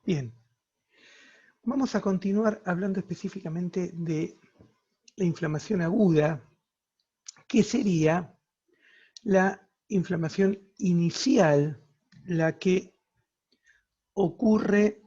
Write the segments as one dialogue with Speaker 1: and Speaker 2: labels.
Speaker 1: Bien, vamos a continuar hablando específicamente de la inflamación aguda, que sería la inflamación inicial, la que ocurre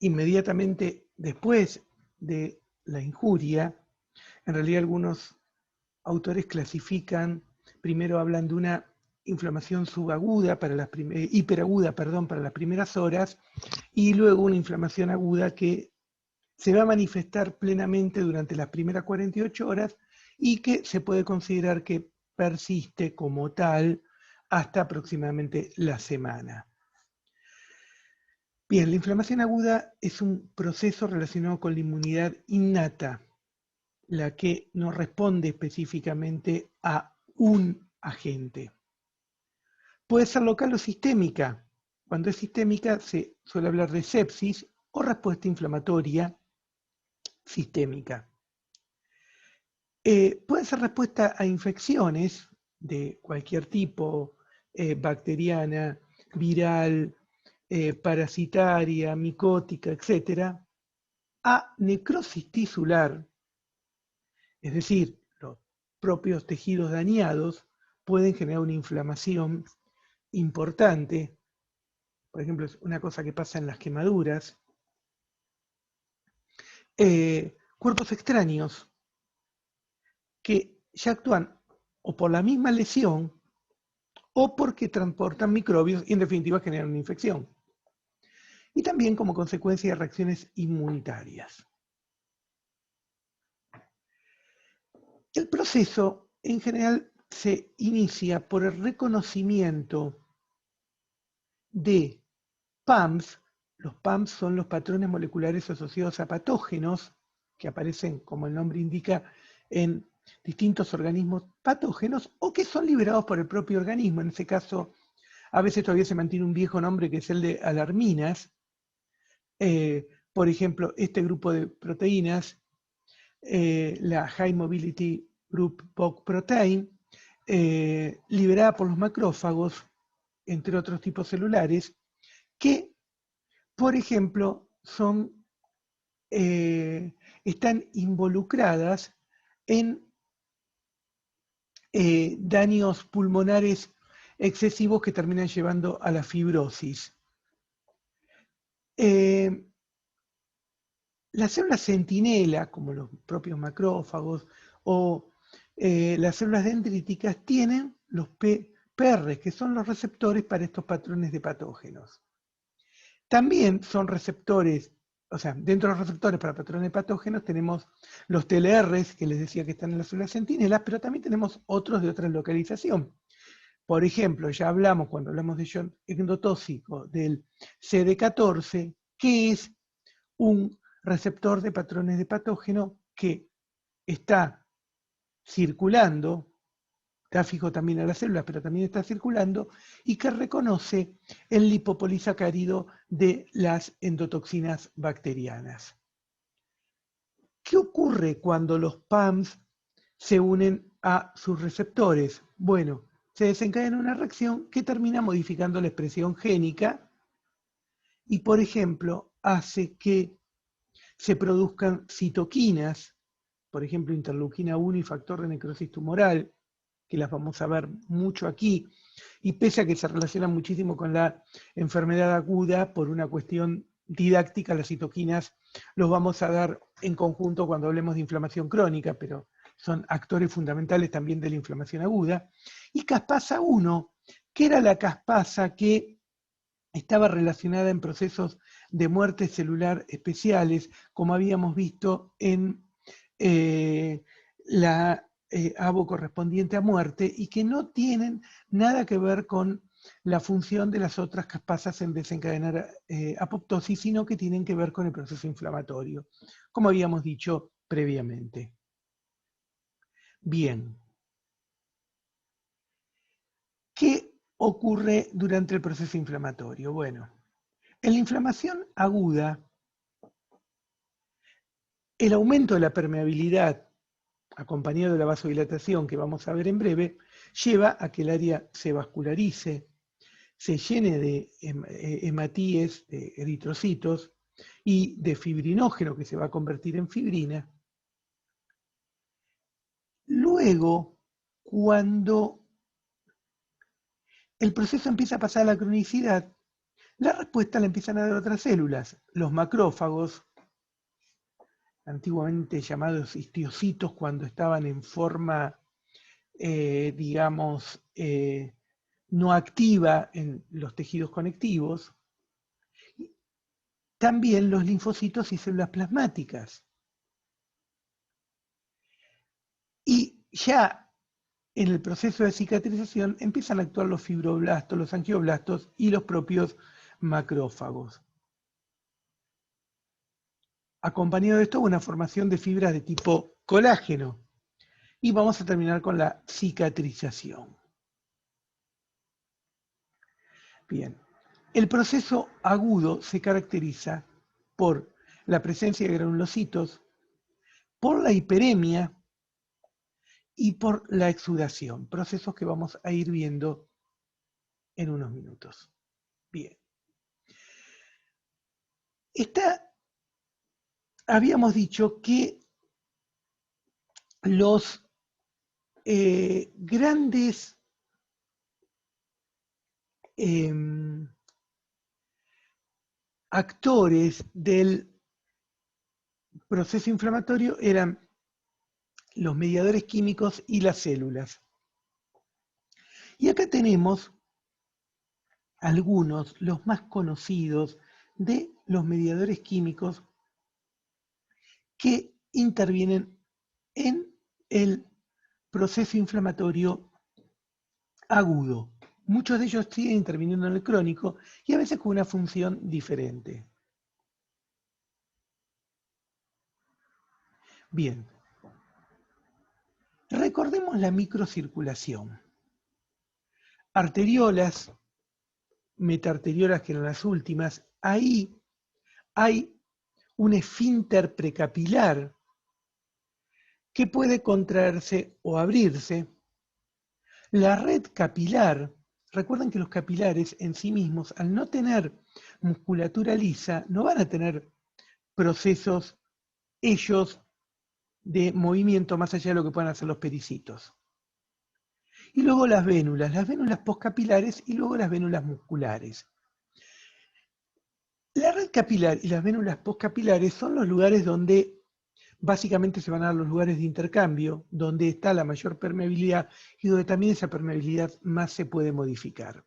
Speaker 1: inmediatamente después de la injuria. En realidad algunos autores clasifican, primero hablan de una inflamación subaguda para las hiperaguda, para las primeras horas, y luego una inflamación aguda que se va a manifestar plenamente durante las primeras 48 horas y que se puede considerar que persiste como tal hasta aproximadamente la semana. Bien, la inflamación aguda es un proceso relacionado con la inmunidad innata, la que no responde específicamente a un agente. Puede ser local o sistémica. Cuando es sistémica se suele hablar de sepsis o respuesta inflamatoria sistémica. Puede ser respuesta a infecciones de cualquier tipo, bacteriana, viral, parasitaria, micótica, etc., a necrosis tisular, es decir, los propios tejidos dañados pueden generar una inflamación importante. Por ejemplo, es una cosa que pasa en las quemaduras. Cuerpos extraños que ya actúan o por la misma lesión o porque transportan microbios y en definitiva generan una infección. Y también como consecuencia de reacciones inmunitarias. El proceso en general se inicia por el reconocimiento de PAMs. Los PAMs son los patrones moleculares asociados a patógenos que aparecen, como el nombre indica, en distintos organismos patógenos o que son liberados por el propio organismo. En ese caso, a veces todavía se mantiene un viejo nombre que es el de alarminas. Por ejemplo, este grupo de proteínas, la High Mobility Group POC Protein, liberada por los macrófagos, entre otros tipos celulares, que, por ejemplo, están involucradas en daños pulmonares excesivos que terminan llevando a la fibrosis. Las células centinela, como los propios macrófagos, o las células dendríticas, tienen los PR, que son los receptores para estos patrones de patógenos. También son receptores, o sea, dentro de los receptores para patrones de patógenos tenemos los TLRs, que les decía que están en las células centinelas, pero también tenemos otros de otra localización. Por ejemplo, ya hablamos, cuando hablamos de ion endotóxico, del CD14, que es un receptor de patrones de patógeno que está circulando, está fijo también a las células, pero también está circulando, y que reconoce el lipopolisacárido de las endotoxinas bacterianas. ¿Qué ocurre cuando los PAMs se unen a sus receptores? Bueno, se desencadena una reacción que termina modificando la expresión génica y, por ejemplo, hace que se produzcan citoquinas, por ejemplo, interleuquina 1 y factor de necrosis tumoral, que las vamos a ver mucho aquí, y pese a que se relacionan muchísimo con la enfermedad aguda, por una cuestión didáctica, las citoquinas los vamos a dar en conjunto cuando hablemos de inflamación crónica, pero son actores fundamentales también de la inflamación aguda. Y caspasa 1, que era la caspasa que estaba relacionada en procesos de muerte celular especiales, como habíamos visto en la ABO correspondiente a muerte, y que no tienen nada que ver con la función de las otras caspasas en desencadenar apoptosis, sino que tienen que ver con el proceso inflamatorio, como habíamos dicho previamente. Bien. ¿Qué ocurre durante el proceso inflamatorio? Bueno, en la inflamación aguda, el aumento de la permeabilidad, acompañado de la vasodilatación que vamos a ver en breve, lleva a que el área se vascularice, se llene de hematíes, de eritrocitos, y de fibrinógeno que se va a convertir en fibrina. Luego, cuando el proceso empieza a pasar a la cronicidad, la respuesta la empiezan a dar otras células, los macrófagos, antiguamente llamados histiocitos cuando estaban en forma, digamos, no activa en los tejidos conectivos. También los linfocitos y células plasmáticas. Y ya en el proceso de cicatrización empiezan a actuar los fibroblastos, los angioblastos y los propios macrófagos. Acompañado de esto, una formación de fibras de tipo colágeno. Y vamos a terminar con la cicatrización. Bien, el proceso agudo se caracteriza por la presencia de granulocitos, por la hiperemia y por la exudación, procesos que vamos a ir viendo en unos minutos. Bien. Habíamos dicho que los grandes actores del proceso inflamatorio eran los mediadores químicos y las células. Y acá tenemos algunos, los más conocidos, de los mediadores químicos que intervienen en el proceso inflamatorio agudo. Muchos de ellos siguen interviniendo en el crónico y a veces con una función diferente. Bien, recordemos la microcirculación. Arteriolas, metaarteriolas que eran las últimas, ahí hay un esfínter precapilar que puede contraerse o abrirse. La red capilar, recuerden que los capilares en sí mismos, al no tener musculatura lisa, no van a tener procesos ellos de movimiento más allá de lo que puedan hacer los pericitos. Y luego las vénulas poscapilares y luego las vénulas musculares. La red capilar y las vénulas poscapilares son los lugares donde básicamente se van a dar los lugares de intercambio, donde está la mayor permeabilidad y donde también esa permeabilidad más se puede modificar.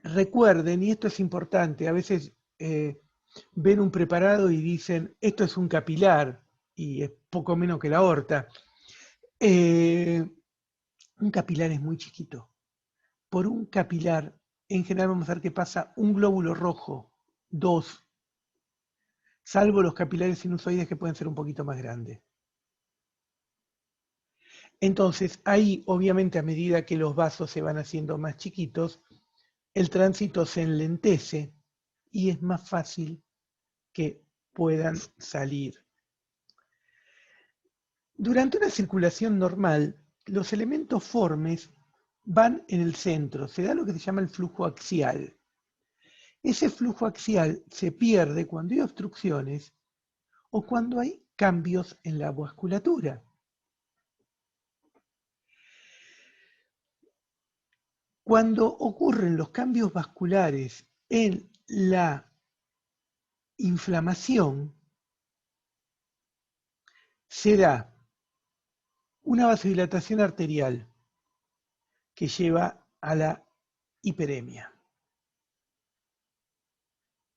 Speaker 1: Recuerden, y esto es importante, a veces ven un preparado y dicen, esto es un capilar, y es poco menos que la aorta. Un capilar es muy chiquito. Por un capilar, en general vamos a ver que pasa un glóbulo rojo, 2, salvo los capilares sinusoides que pueden ser un poquito más grandes. Entonces, ahí obviamente a medida que los vasos se van haciendo más chiquitos, el tránsito se enlentece y es más fácil que puedan salir. Durante una circulación normal, los elementos formes van en el centro, se da lo que se llama el flujo axial. Ese flujo axial se pierde cuando hay obstrucciones o cuando hay cambios en la vasculatura. Cuando ocurren los cambios vasculares en la inflamación, se da una vasodilatación arterial que lleva a la hiperemia.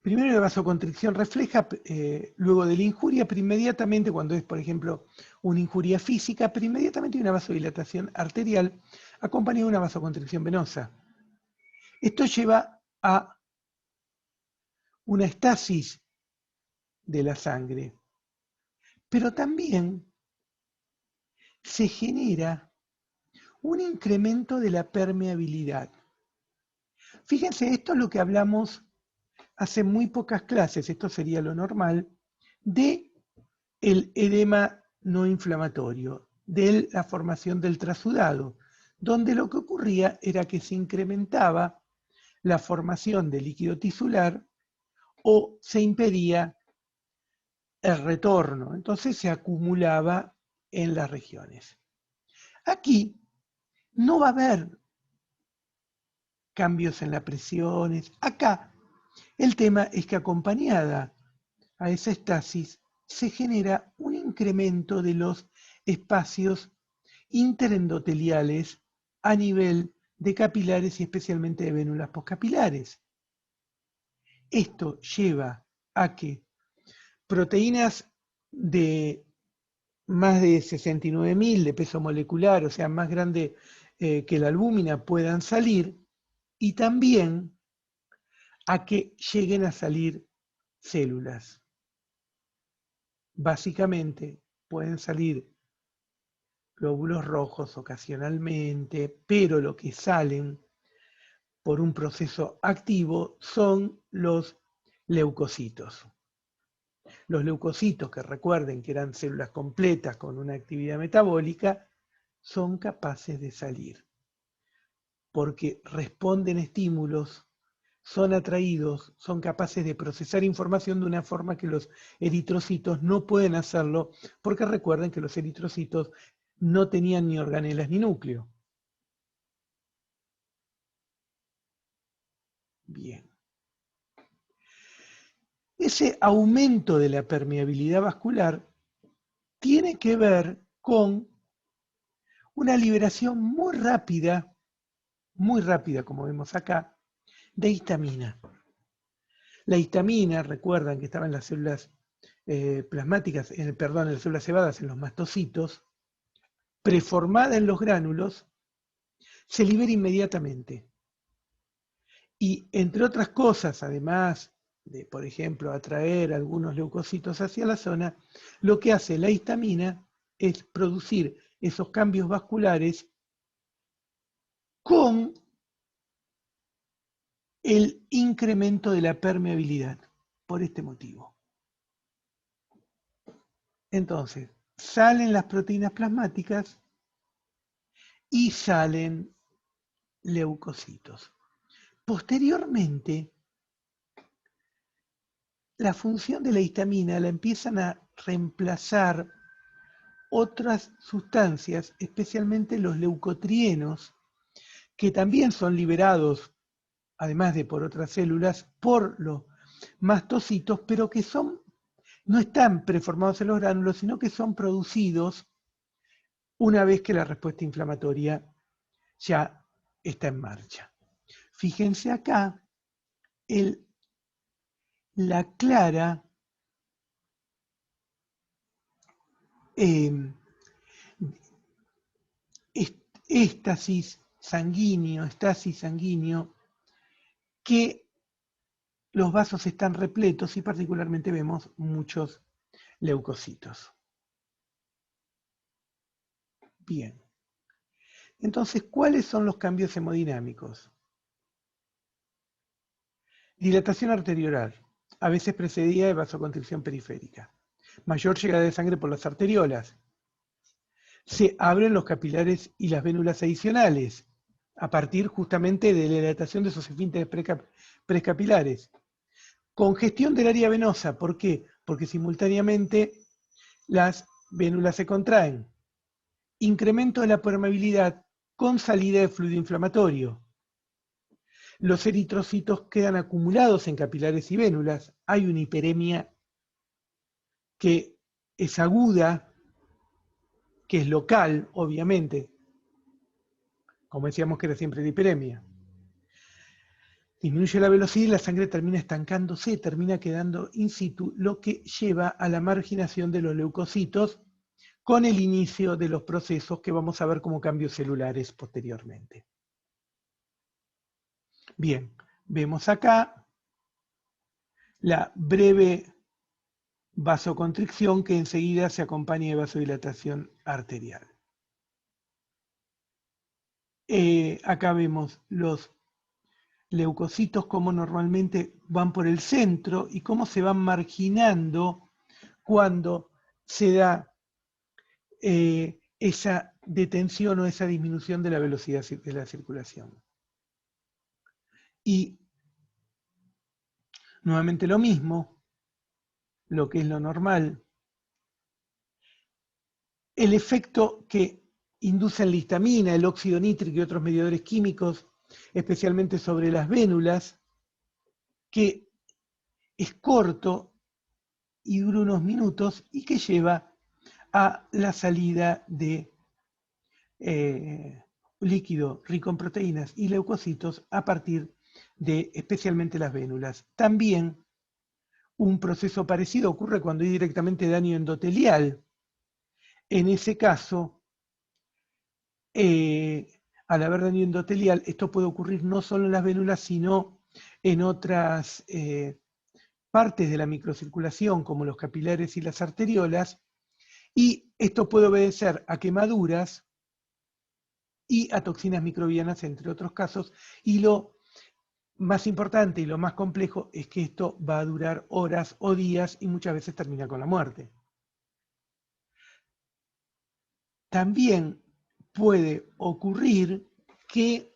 Speaker 1: Primero la vasoconstricción refleja luego de la injuria, pero inmediatamente cuando es, por ejemplo, una injuria física, pero inmediatamente hay una vasodilatación arterial acompañada de una vasoconstricción venosa. Esto lleva a una estasis de la sangre, pero también se genera un incremento de la permeabilidad. Fíjense, esto es lo que hablamos hace muy pocas clases, esto sería lo normal, de el edema no inflamatorio, de la formación del trasudado, donde lo que ocurría era que se incrementaba la formación de líquido tisular o se impedía el retorno, entonces se acumulaba en las regiones. Aquí no va a haber cambios en las presiones. Acá el tema es que acompañada a esa estasis se genera un incremento de los espacios interendoteliales a nivel de capilares y especialmente de vénulas postcapilares. Esto lleva a que proteínas de más de 69.000 de peso molecular, o sea, más grande que la albúmina, puedan salir, y también a que lleguen a salir células. Básicamente pueden salir glóbulos rojos ocasionalmente, pero lo que salen por un proceso activo son los leucocitos. Los leucocitos, que recuerden que eran células completas con una actividad metabólica, son capaces de salir, porque responden estímulos, son atraídos, son capaces de procesar información de una forma que los eritrocitos no pueden hacerlo, porque recuerden que los eritrocitos no tenían ni organelas ni núcleo. Bien. Ese aumento de la permeabilidad vascular tiene que ver con una liberación muy rápida como vemos acá, de histamina. La histamina, recuerdan que estaba en las células plasmáticas, en las células cebadas, en los mastocitos, preformada en los gránulos, se libera inmediatamente. Y entre otras cosas, además de, por ejemplo, atraer algunos leucocitos hacia la zona, lo que hace la histamina es producir esos cambios vasculares con el incremento de la permeabilidad, por este motivo. Entonces, salen las proteínas plasmáticas y salen leucocitos. Posteriormente, la función de la histamina la empiezan a reemplazar otras sustancias, especialmente los leucotrienos, que también son liberados, además de por otras células, por los mastocitos, pero que no están preformados en los gránulos, sino que son producidos una vez que la respuesta inflamatoria ya está en marcha. Fíjense acá, la clara estasis sanguíneo, que los vasos están repletos y particularmente vemos muchos leucocitos. Bien. Entonces, ¿cuáles son los cambios hemodinámicos? Dilatación arteriolar, a veces precedida de vasoconstricción periférica. Mayor llegada de sangre por las arteriolas. Se abren los capilares y las vénulas adicionales, a partir justamente de la dilatación de esos esfínteres precapilares. Congestión del área venosa, ¿por qué? Porque simultáneamente las vénulas se contraen. Incremento de la permeabilidad con salida de fluido inflamatorio. Los eritrocitos quedan acumulados en capilares y vénulas. Hay una hiperemia que es aguda, que es local, obviamente. Como decíamos que era siempre de hiperemia. Disminuye la velocidad y la sangre termina estancándose, termina quedando in situ, lo que lleva a la marginación de los leucocitos con el inicio de los procesos que vamos a ver como cambios celulares posteriormente. Bien, vemos acá la breve vasoconstricción que enseguida se acompaña de vasodilatación arterial. Acá vemos los leucocitos como normalmente van por el centro y cómo se van marginando cuando se da esa detención o esa disminución de la velocidad de la circulación. Y nuevamente lo mismo, lo que es lo normal, el efecto que inducen la histamina, el óxido nítrico y otros mediadores químicos, especialmente sobre las vénulas, que es corto y dura unos minutos y que lleva a la salida de líquido rico en proteínas y leucocitos a partir de especialmente las vénulas. También un proceso parecido ocurre cuando hay directamente daño endotelial. En ese caso, al haber daño endotelial, esto puede ocurrir no solo en las vénulas, sino en otras partes de la microcirculación, como los capilares y las arteriolas, y esto puede obedecer a quemaduras y a toxinas microbianas, entre otros casos, y lo más importante y lo más complejo es que esto va a durar horas o días y muchas veces termina con la muerte. También puede ocurrir que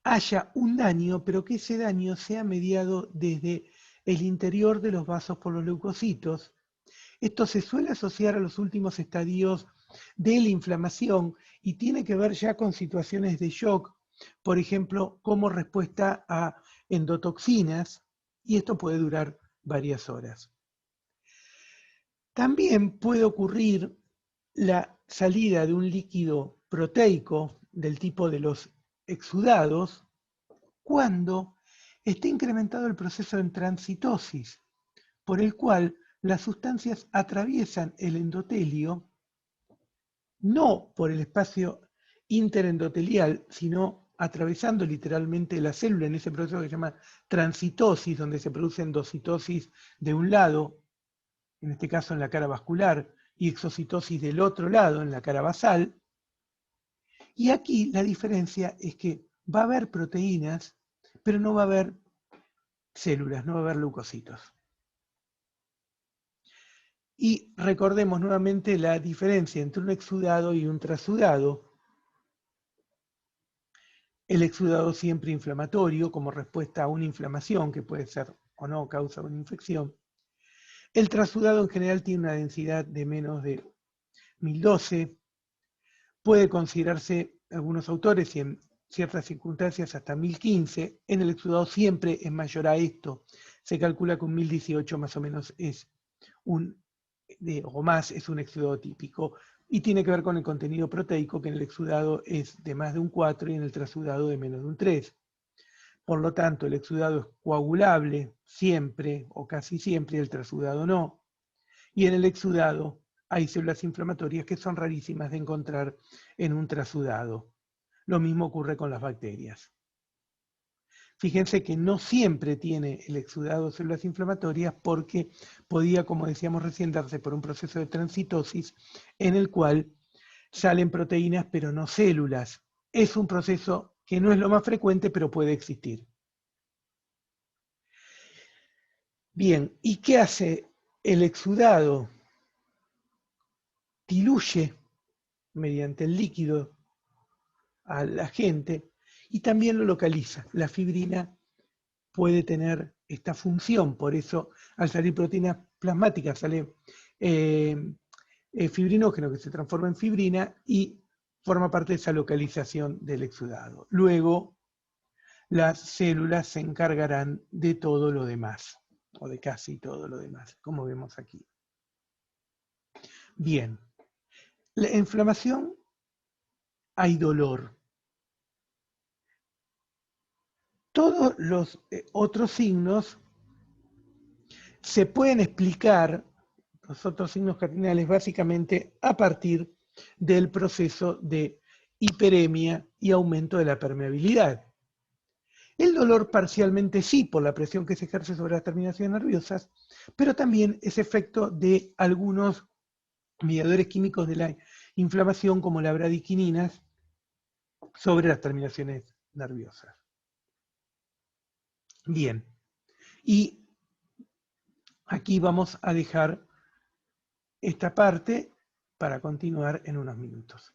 Speaker 1: haya un daño, pero que ese daño sea mediado desde el interior de los vasos por los leucocitos. Esto se suele asociar a los últimos estadios de la inflamación y tiene que ver ya con situaciones de shock, por ejemplo, como respuesta a endotoxinas, y esto puede durar varias horas. También puede ocurrir la salida de un líquido proteico del tipo de los exudados cuando esté incrementado el proceso de transitosis, por el cual las sustancias atraviesan el endotelio, no por el espacio interendotelial, sino atravesando literalmente la célula en ese proceso que se llama transitosis, donde se produce endocitosis de un lado, en este caso en la cara vascular, y exocitosis del otro lado, en la cara basal. Y aquí la diferencia es que va a haber proteínas, pero no va a haber células, no va a haber leucocitos. Y recordemos nuevamente la diferencia entre un exudado y un trasudado. El exudado siempre inflamatorio, como respuesta a una inflamación, que puede ser o no causa una infección. El trasudado en general tiene una densidad de menos de 1012. Puede considerarse, algunos autores, y en ciertas circunstancias hasta 1015. En el exudado siempre es mayor a esto. Se calcula que un 1018 más o menos es o más es un exudado típico, y tiene que ver con el contenido proteico, que en el exudado es de más de un 4 y en el trasudado de menos de un 3. Por lo tanto, el exudado es coagulable siempre o casi siempre y el trasudado no. Y en el exudado hay células inflamatorias que son rarísimas de encontrar en un trasudado. Lo mismo ocurre con las bacterias. Fíjense que no siempre tiene el exudado células inflamatorias porque podía, como decíamos recién, darse por un proceso de transitosis en el cual salen proteínas pero no células. Es un proceso que no es lo más frecuente, pero puede existir. Bien, ¿y qué hace el exudado? Diluye mediante el líquido al agente y también lo localiza. La fibrina puede tener esta función, por eso al salir proteínas plasmáticas sale fibrinógeno que se transforma en fibrina y forma parte de esa localización del exudado. Luego, las células se encargarán de todo lo demás, o de casi todo lo demás, como vemos aquí. Bien, la inflamación, hay dolor. Todos los otros signos se pueden explicar, los otros signos cardinales, básicamente a partir del proceso de hiperemia y aumento de la permeabilidad. El dolor parcialmente sí, por la presión que se ejerce sobre las terminaciones nerviosas, pero también es efecto de algunos mediadores químicos de la inflamación, como la bradiquininas, sobre las terminaciones nerviosas. Bien, y aquí vamos a dejar esta parte para continuar en unos minutos.